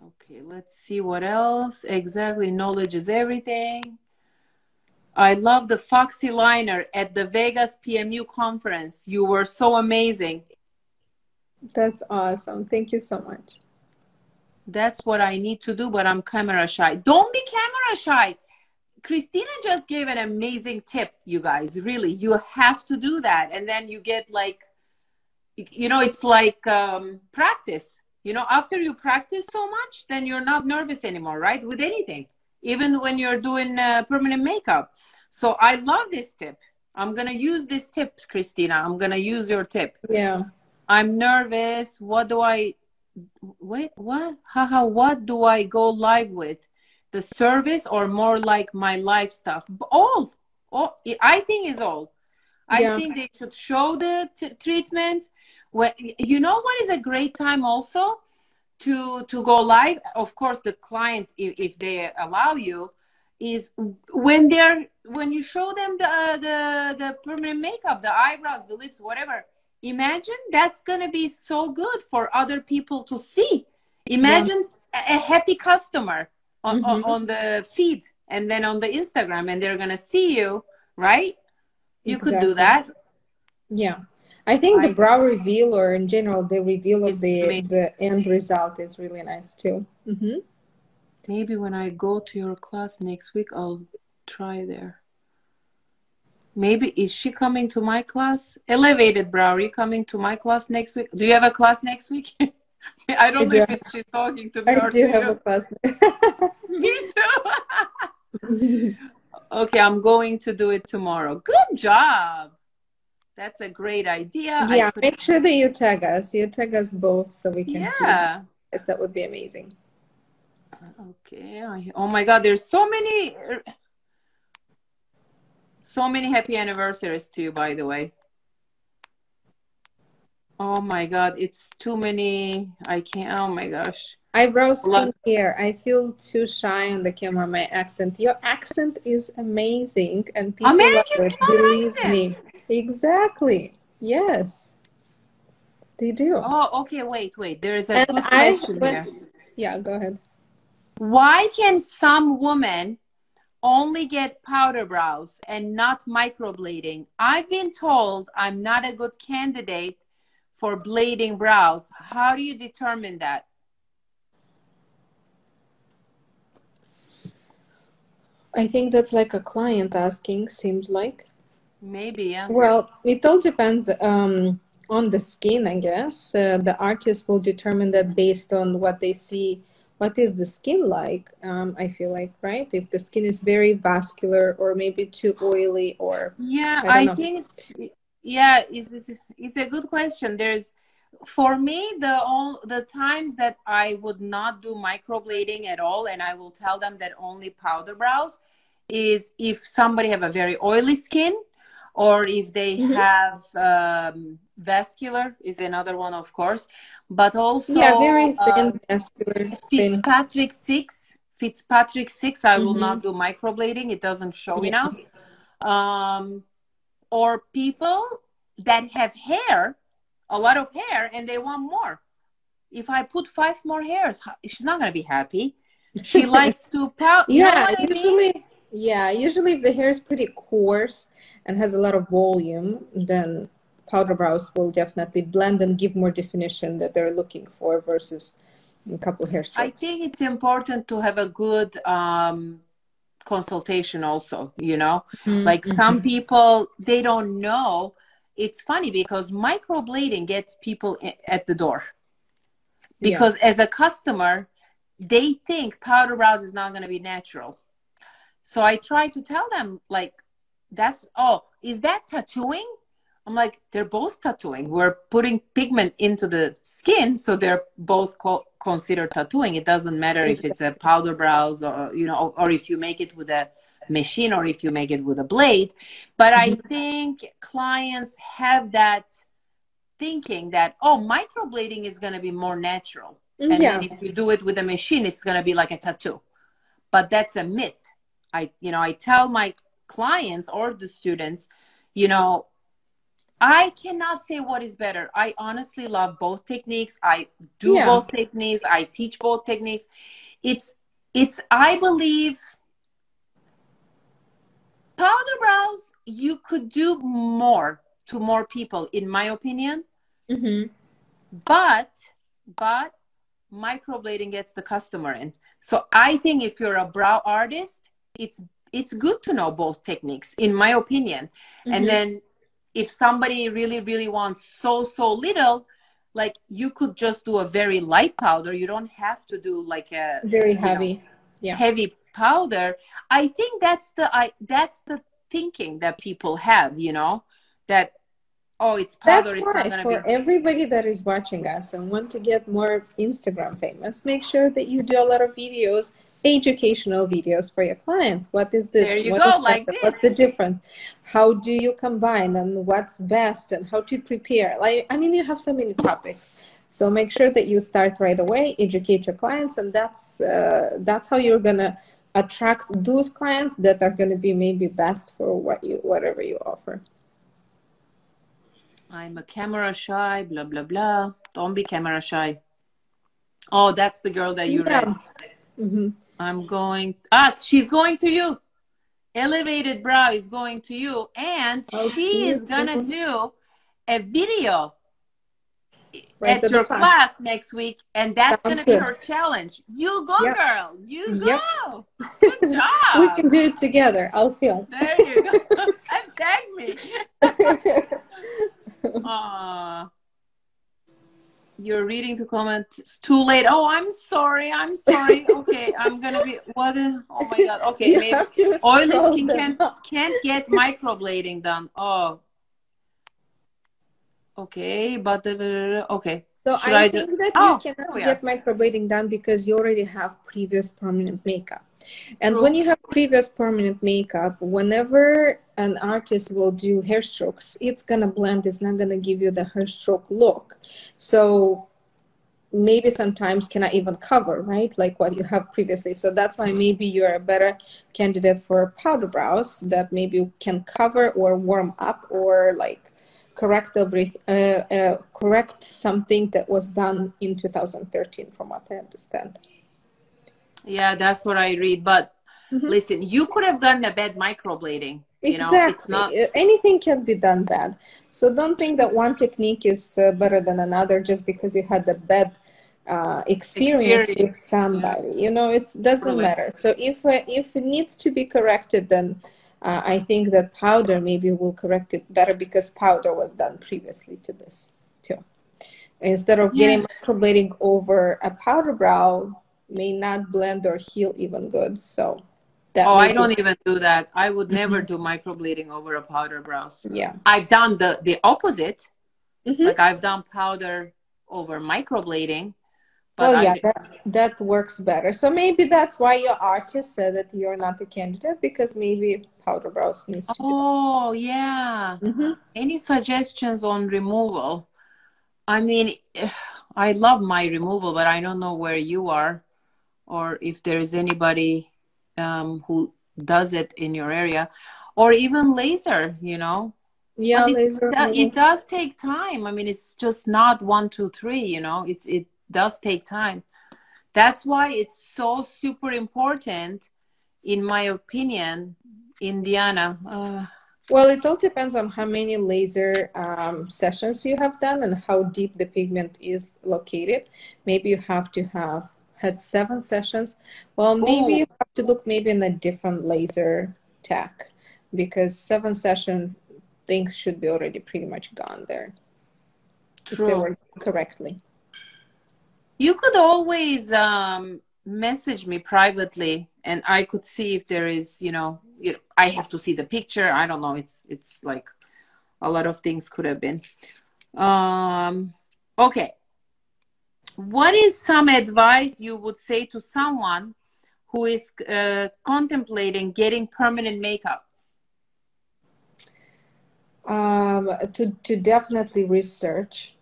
Okay, let's see what else. Exactly, knowledge is everything. I love the Foxy Liner at the Vegas PMU conference. You were so amazing. That's awesome. Thank you so much. That's what I need to do, but I'm camera shy. Don't be camera shy. Kristina just gave an amazing tip, you guys. Really, you have to do that. And then you get like, you know, it's like practice. You know, after you practice so much, then you're not nervous anymore, right? With anything, even when you're doing permanent makeup. So I love this tip. I'm going to use this tip, Kristina. I'm going to use your tip. Yeah. I'm nervous. What do I, wait, what? Haha, what do I go live with? The service or more like my life stuff? All. I think is all. I think they should show the treatment. Well, you know what is a great time also to go live? Of course, the client, if they allow you, is when you show them the permanent makeup, the eyebrows, the lips, whatever. Imagine that's gonna be so good for other people to see. Imagine a happy customer on the feed and then on the Instagram, and they're gonna see you, right? You could do that. Yeah. I think the brow reveal or in general, the reveal of the end result is really nice too. Maybe when I go to your class next week, I'll try there. Maybe, is she coming to my class? Elevated Brow, are you coming to my class next week? Do you have a class next week? I don't know if she's talking to me or to you. I do have a class. Me too. Okay, I'm going to do it tomorrow. Good job. That's a great idea. Yeah, make sure that you tag us. You tag us both so we can see. Yes, that would be amazing. Okay. Oh my God, there's so many happy anniversaries to you, by the way. Oh my God, it's too many. I can't. Oh my gosh. Eyebrow skin here. I feel too shy on the camera. My accent. Your accent is amazing, and people love it. Believe me. Exactly. Yes. They do. Oh, okay. Wait. There is a good question here. Yeah, go ahead. Why can some women only get powder brows and not microblading? I've been told I'm not a good candidate for blading brows. How do you determine that? I think that's like a client asking, seems like. Maybe, yeah. Well, it all depends on the skin, I guess. The artist will determine that based on what they see. What is the skin like? I feel like, right? If the skin is very vascular or maybe too oily or... Yeah, I think it's a good question. There's For me, the times that I would not do microblading at all, and I will tell them that only powder brows, is if somebody have a very oily skin, or if they have vascular is another one, of course, but Yeah, also very thin, vascular, thin. Fitzpatrick 6, I will not do microblading. It doesn't show Yeah. enough. Or people that have hair, a lot of hair, and they want more. If I put 5 more hairs, she's not going to be happy. She likes to pout. You know what I mean? Yeah, usually if the hair is pretty coarse and has a lot of volume, then powder brows will definitely blend and give more definition that they're looking for versus a couple hair I strokes. think it's important to have a good consultation also, you know? Like some people, they don't know. It's funny because microblading gets people at the door. Because as a customer, they think powder brows is not going to be natural. So I try to tell them, like, is that tattooing? I'm like, they're both tattooing. We're putting pigment into the skin, so they're both considered tattooing. It doesn't matter if it's a powder brows or, you know, or if you make it with a machine or if you make it with a blade. But I think clients have that thinking that, oh, microblading is going to be more natural. And then if you do it with a machine, it's going to be like a tattoo. But that's a myth. I tell my clients or the students, you know, I cannot say what is better. I honestly love both techniques. I do both techniques. I teach both techniques. I believe powder brows, you could do more to more people, in my opinion. But microblading gets the customer in. So I think if you're a brow artist, it's good to know both techniques, in my opinion. And then if somebody really, really wants so little, like you could just do a very light powder. You don't have to do like a very heavy, heavy powder. I think that's the thinking that people have, you know, that, oh, it's powder. That's it's why not gonna for everybody that is watching us and want to get more Instagram famous, make sure that you do a lot of videos, educational videos for your clients. What is this? There you go, like this. What's the difference? How do you combine and what's best and how to prepare? Like, I mean, you have so many topics. So make sure that you start right away, educate your clients, and that's how you're gonna attract those clients that are gonna be maybe best for whatever you offer. I'm a camera shy, blah, blah, blah. Don't be camera shy. Oh, that's the girl that you read. I'm going, she's going to you. Elevated Brow is going to you. And she is going to do a video at your class next week. And that's going to be her challenge. You go, girl. You go. Good job. We can do it together. I'll film. There you go. And tag me. You're reading to comment. It's too late. Oh, I'm sorry. Okay, I'm gonna be what? Oh my god. Okay, maybe oily skin can't get microblading done. Oh, okay, but okay. So I think that you cannot get microblading done because you already have previous permanent makeup. And when you have previous permanent makeup, whenever an artist will do hair strokes, it's going to blend. It's not going to give you the hair stroke look. So maybe sometimes cannot even cover, right? Like what you have previously. So that's why maybe you're a better candidate for powder brows that maybe you can cover or warm up or like correct something that was done in 2013, from what I understand. Yeah, that's what I read. But listen, you could have gotten a bad microblading. You exactly. know, it's not... Anything can be done bad. So don't think that one technique is better than another just because you had a bad experience with somebody. You know, it doesn't matter. So if it needs to be corrected, then I think that powder maybe will correct it better because powder was done previously to this too. Instead of getting microblading over a powder brow, may not blend or heal even good. So that I don't even do that. I would never do microblading over a powder brows. Yeah, I've done the opposite. Like I've done powder over microblading, but Well, yeah, that works better. So maybe that's why your artist said that you're not a candidate, because maybe powder brows needs to be done. Oh, yeah. Any suggestions on removal? I mean, I love my removal, but I don't know where you are or if there is anybody who does it in your area, or even laser, you know. Yeah, But laser removal. it does take time. I mean, it's just not 1, 2, 3, you know. It does take time. That's why it's so super important, in my opinion, Indiana. Well, it all depends on how many laser sessions you have done and how deep the pigment is located. Maybe you have to have had 7 sessions. Well, maybe Oh, you have to look maybe in a different laser tech, because 7 session things should be already pretty much gone there if they true. were correctly. You could always message me privately, and I could see if there is, I have to see the picture. I don't know. It's like a lot of things could have been. Okay. What is some advice you would say to someone who is contemplating getting permanent makeup? To definitely research,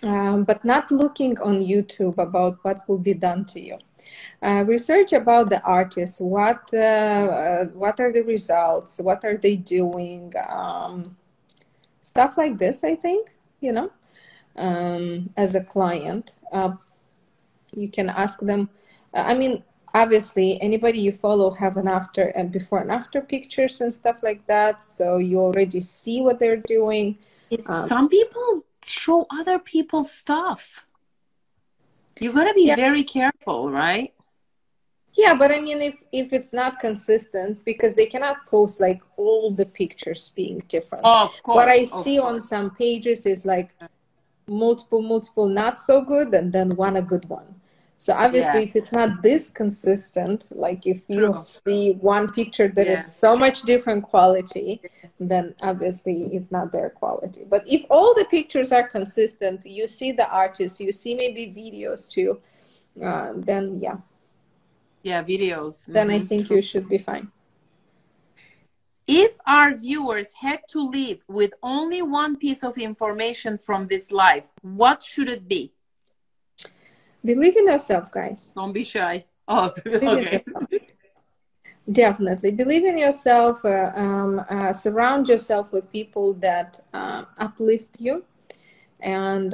but not looking on YouTube about what will be done to you. Research about the artists. What are the results? What are they doing? Stuff like this, I think, as a client, you can ask them. I mean, obviously, anybody you follow have an after and before and after pictures and stuff like that, so you already see what they're doing. Some people show other people's stuff. You gotta be very careful, right? Yeah, but I mean, if it's not consistent, because they cannot post like all the pictures being different. Oh, of course. What I see on some pages is like multiple not so good, and then one a good one. So obviously, if it's not this consistent, like if you see one picture that is so much different quality, then obviously it's not their quality. But if all the pictures are consistent, you see the artist, you see maybe videos too, then yeah. Yeah, videos. Then I think you should be fine. If our viewers had to leave with only one piece of information from this life, what should it be? Believe in yourself, guys. Don't be shy. Oh, okay. Definitely. Believe in yourself. Surround yourself with people that uplift you. And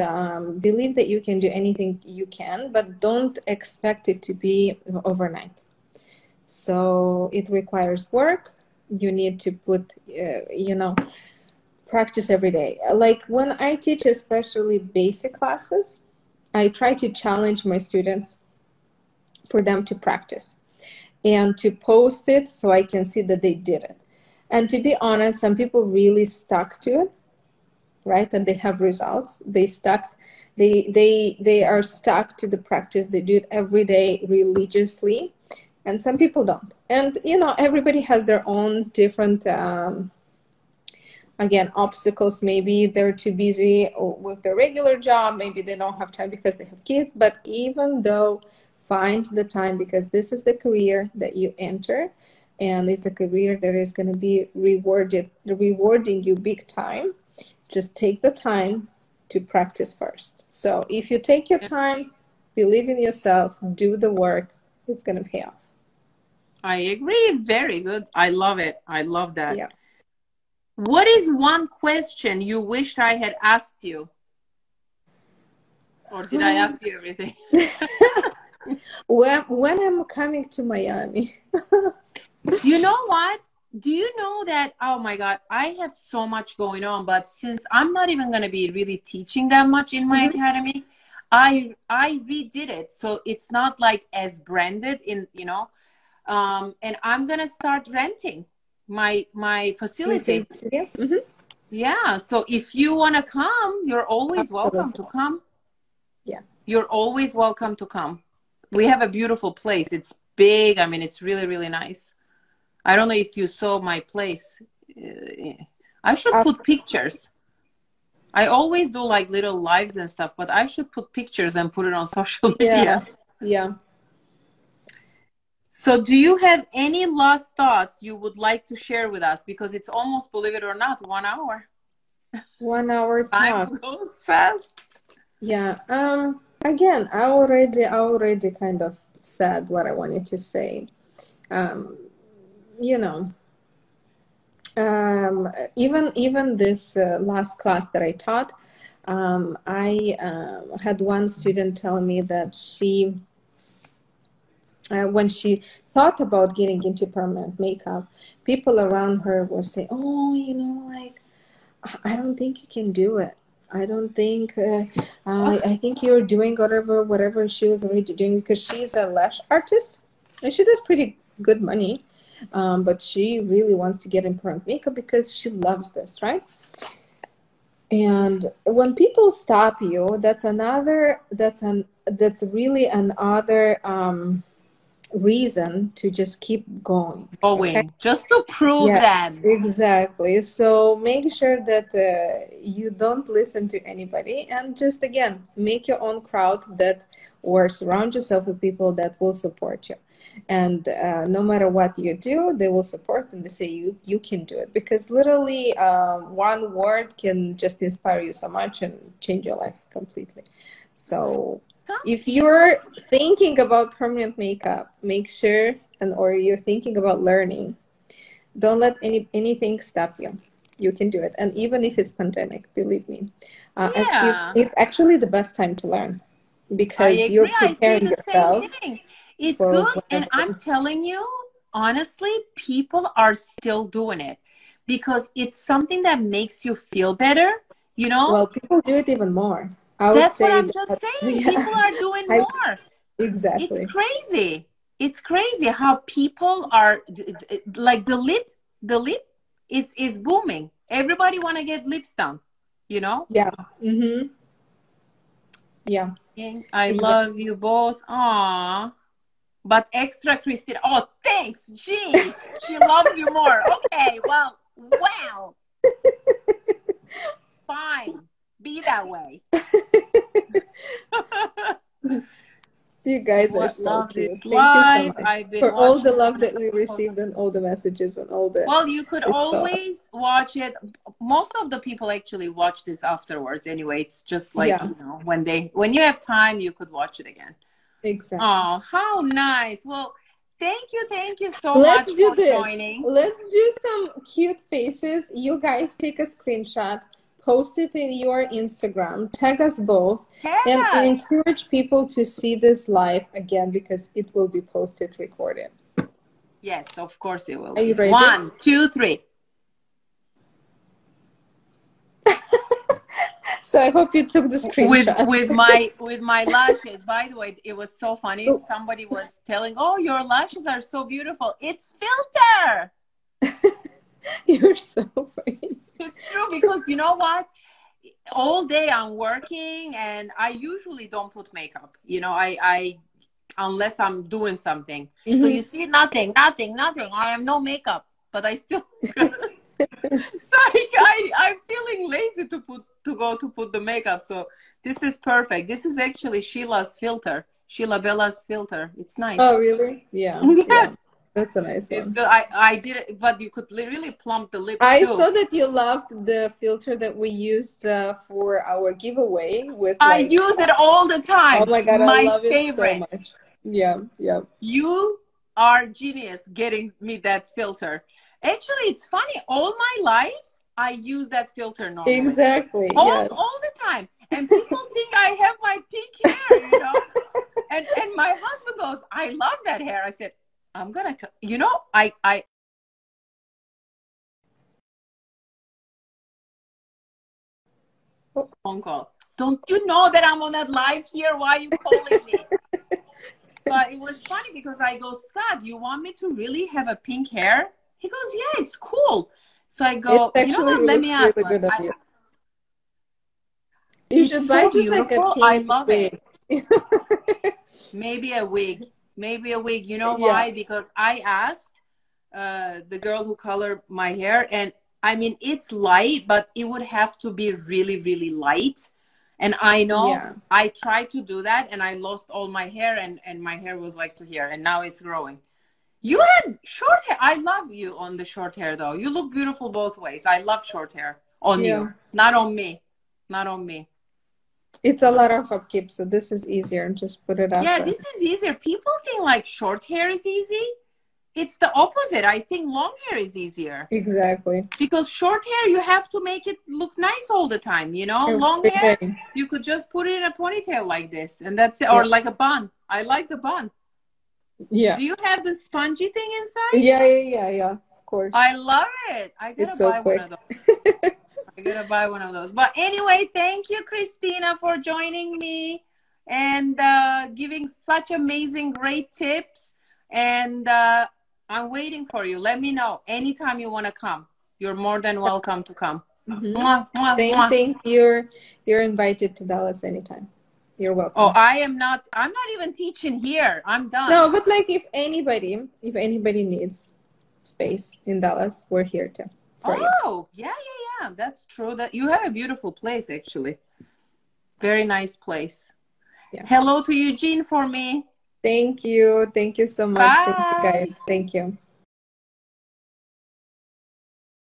believe that you can do anything you can, but don't expect it to be overnight. So it requires work. You need to put, practice every day. Like when I teach, especially basic classes, I try to challenge my students for them to practice and to post it so I can see that they did it. And to be honest, some people really stuck to it, right? And they have results. They are stuck to the practice. They do it every day religiously, and some people don't. And everybody has their own different again, obstacles. Maybe they're too busy with their regular job, maybe they don't have time because they have kids. But even though, find the time, because this is the career that you enter, and it's a career that is going to be rewarding you big time. Just take the time to practice first. So if you take your time, believe in yourself, do the work, it's going to pay off. I agree. Very good. I love it. I love that. Yeah. What is one question you wished I had asked you? Or did I ask you everything? When I'm coming to Miami. You know what? Do you know that, oh my God, I have so much going on, but since I'm not even going to be really teaching that much in my academy, I redid it. So it's not like as branded in, and I'm going to start renting my facility. Yeah. So if you want to come, you're always welcome to come. Yeah. You're always welcome to come. We have a beautiful place. It's big. I mean, it's really, really nice. I don't know if you saw my place. I should put pictures. I always do like little lives and stuff, but I should put pictures and put it on social Yeah, media. yeah. So do you have any last thoughts you would like to share with us? Because it's almost, believe it or not, 1 hour. 1 hour Time talk. goes fast. Yeah. Again, I already kind of said what I wanted to say. Um, you know, even this last class that I taught, I had one student tell me that when she thought about getting into permanent makeup, people around her were saying, "Oh, like I don't think you can do it. I don't think. I think you're doing whatever she was already doing because she's a lash artist, and she does pretty good money. But she really wants to get in permanent makeup because she loves this, right? And when people stop you, that's really another reason to just keep going. Okay. Going just to prove Yeah, them. exactly. So make sure that you don't listen to anybody and just again make your own crowd that or surround yourself with people that will support you. And no matter what you do, they will support and they say you can do it because literally one word can just inspire you so much and change your life completely. So if you're thinking about permanent makeup, make sure or you're thinking about learning, don't let anything stop you. You can do it. And even if it's pandemic, believe me, Yeah, it's actually the best time to learn I because you're agree. I say preparing the same yourself thing. It's for good. And I'm whatever. telling you, honestly, people are still doing it because it's something that makes you feel better, you know? Well, people do it even more. I would That's what say I'm just that, saying. yeah, People are doing I, more. It's exactly. crazy. It's crazy how people are like the lip is booming. Everybody want to get lips done, you know? Yeah. Mm-hmm. Yeah, And I exactly. love you both. Aw. But extra Kristina. Oh, thanks. Gee, she loves you more. Okay, well, fine. Be that way. You guys are What so love this cute. Thank you so live. much I've been for all the watching love on that we purpose. received and all the messages and all the Well, you could it's so always watch it. Most of the people actually watch this afterwards anyway. It's just like, yeah, when you have time, you could watch it again. exactly. Oh, how nice. Well, thank you so much Let's do for this. joining. Let's do some cute faces. You guys take a screenshot, post it in your Instagram, tag us both, Tag and us. encourage people to see this live again because it will be posted recorded. Yes, of course it will Are you be. ready? 1, 2, 3. So I hope you took the with screenshot. with my with my lashes. By the way, it was so funny. Oh, Somebody was telling, "Oh, your lashes are so beautiful." It's filter. you're so funny. It's true because you know what? All day I'm working and I usually don't put makeup. I unless I'm doing something. So you Mhm. see nothing. I have no makeup, but I still so I'm feeling lazy to go to put the makeup. So this is perfect. This is actually Sheila Bella's filter. It's nice. Oh, really? Yeah, Yeah, yeah. That's a nice it's one. good. I did it, but you could really plump the lips I too. saw that you loved the filter that we used for our giveaway with I like, use it all the oh time. my God, I My love it so favorite. much. Yeah, yeah. You are genius getting me that filter. Actually, it's funny. All my life, I use that filter normally. Exactly. All Yes. all the time. And people think I have my pink hair. And my husband goes, I love that hair. I said, I'm gonna, I phone call. Don't you know that I'm on that live here? Why are you calling me? But it was funny because I go, Scott, you want me to really have a pink hair? He goes, yeah, it's cool. So I It go, you know actually what? Let me looks ask really one. good on you. You should It's buy so just like a beautiful. I pink love it. wig. Maybe a wig. Maybe a wig. You know Yeah. why? Because I asked the girl who colored my hair, and I mean, it's light, but it would have to be really, really light. And I know Yeah. I tried to do that and I lost all my hair and my hair was like to here and now it's growing. You had short hair. I love you on the short hair though. You look beautiful both ways. I love short hair on Yeah. you, not on me. Not on me. It's a lot of upkeep, so this is easier. Just put it Yeah, up. this is easier. People think like short hair is easy. It's the opposite. I think long hair is easier. Exactly. Because short hair, you have to make it look nice all the time, you know? Long Every hair, day. you could just put it in a ponytail like this and that's it. Yeah. Or like a bun. I like the bun. Yeah. Do you have the spongy thing inside? Yeah. Of course. I love it. I It's gotta so buy quick. one of those. I gotta buy one of those. But anyway, thank you, Kristina, for joining me and giving such amazing, great tips. And I'm waiting for you. Let me know anytime you want to come. You're more than welcome to come. Mwah, mwah, Same mwah. thing. You're invited to Dallas anytime. You're welcome. Oh, I'm not even teaching here. I'm done. No, but like if anybody needs space in Dallas, we're here too for you. Oh, yeah. That's true. That you have a beautiful place, actually. Very nice place. Yeah. Hello to Eugene for me. Thank you. Thank you so much. Bye. Thank you, guys. Thank you.